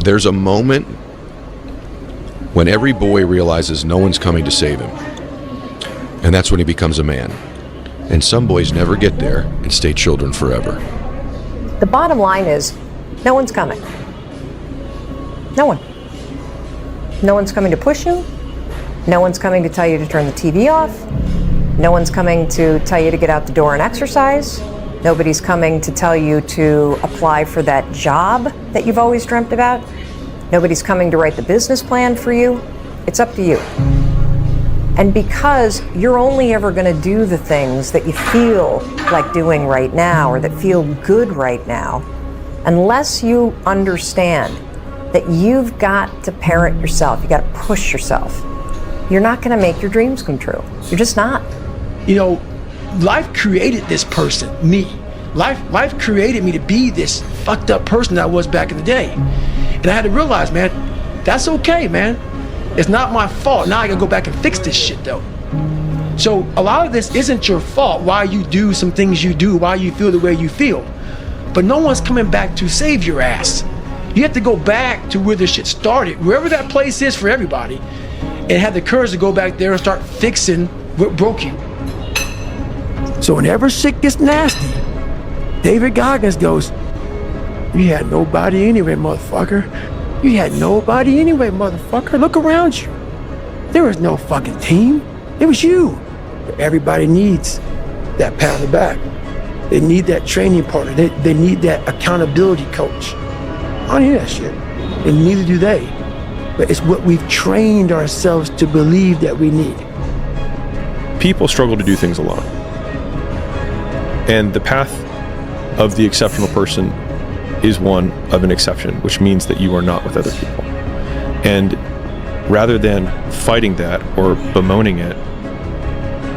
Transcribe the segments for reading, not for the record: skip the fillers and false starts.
There's a moment when every boy realizes no one's coming to save him. And that's when he becomes a man. And some boys never get there and stay children forever. The bottom line is, no one's coming. No one. No one's coming to push you. No one's coming to tell you to turn the TV off. No one's coming to tell you to get out the door and exercise. Nobody's coming to tell you to apply for that job that you've always dreamt about. Nobody's coming to write the business plan for you. It's up to you. And because you're only ever going to do the things that you feel like doing right now or that feel good right now, unless you understand that you've got to parent yourself, you got to push yourself, you're not going to make your dreams come true. You're just not. You know, life created this person, me. Life created me to be this fucked up person that I was back in the day. And I had to realize, man, that's okay, man. It's not my fault. Now I gotta go back and fix this shit though. So a lot of this isn't your fault, why you do some things you do, why you feel the way you feel. But no one's coming back to save your ass. You have to go back to where this shit started, wherever that place is for everybody, and have the courage to go back there and start fixing what broke you. So whenever shit gets nasty, David Goggins goes, "You had nobody anyway, motherfucker. You had nobody anyway, motherfucker. Look around you. There was no fucking team. It was you." Everybody needs that pat on the back. They need that training partner. They need that accountability coach. I don't hear that shit. And neither do they. But it's what we've trained ourselves to believe that we need. People struggle to do things alone. And the path of the exceptional person is one of an exception, which means that you are not with other people. And rather than fighting that or bemoaning it,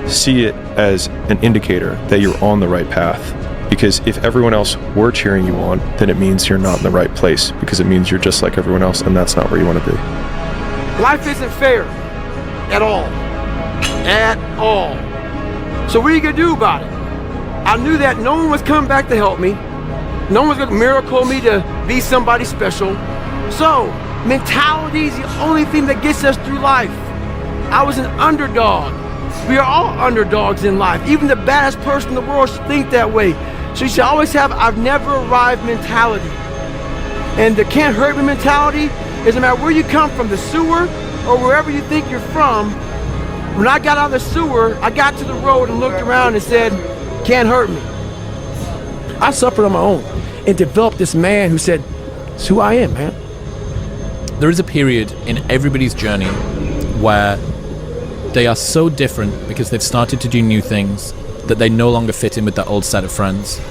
see it as an indicator that you're on the right path. Because if everyone else were cheering you on, then it means you're not in the right place, because it means you're just like everyone else, and that's not where you want to be. Life isn't fair at all. At all. So what are you gonna do about it? I knew that no one was coming back to help me. No one's gonna miracle me to be somebody special. So, mentality is the only thing that gets us through life. I was an underdog. We are all underdogs in life. Even the baddest person in the world should think that way. So you should always have I've never arrived mentality. And the can't hurt me mentality is no matter where you come from, the sewer or wherever you think you're from. When I got out of the sewer, I got to the road and looked around and said, can't hurt me. I suffered on my own and developed this man who said, it's who I am, man. There is a period in everybody's journey where they are so different because they've started to do new things that they no longer fit in with their old set of friends.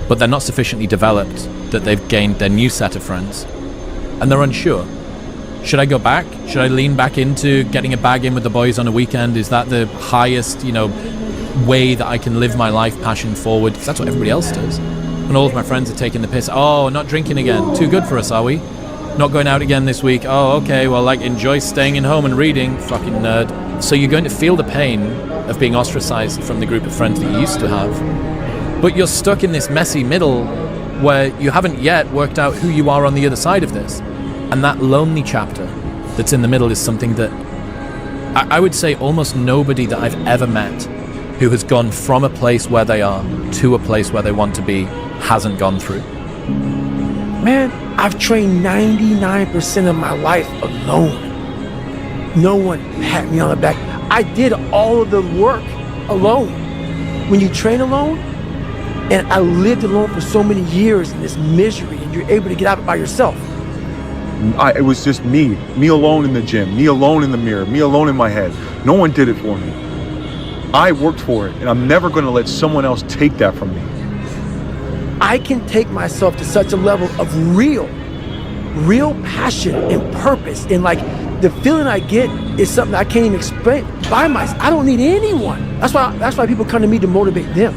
But they're not sufficiently developed that they've gained their new set of friends. And they're unsure. Should I go back? Should I lean back into getting a bag in with the boys on a weekend? Is that the highest, way that I can live my life passion forward? Because that's what everybody else does. And all of my friends are taking the piss. Oh, not drinking again. Too good for us, are we? Not going out again this week. Oh, okay, well, enjoy staying in home and reading. Fucking nerd. So you're going to feel the pain of being ostracized from the group of friends that you used to have. But you're stuck in this messy middle where you haven't yet worked out who you are on the other side of this. And that lonely chapter that's in the middle is something that I would say almost nobody that I've ever met who has gone from a place where they are to a place where they want to be hasn't gone through. Man, I've trained 99% of my life alone. No one pat me on the back. I did all of the work alone. When you train alone, and I lived alone for so many years in this misery, and you're able to get out by yourself. It was just me alone in the gym, me alone in the mirror, me alone in my head. No one did it for me. I worked for it, and I'm never going to let someone else take that from me. I can take myself to such a level of real passion and purpose, and the feeling I get is something I can't even explain by myself. I don't need anyone. That's why people come to me to motivate them.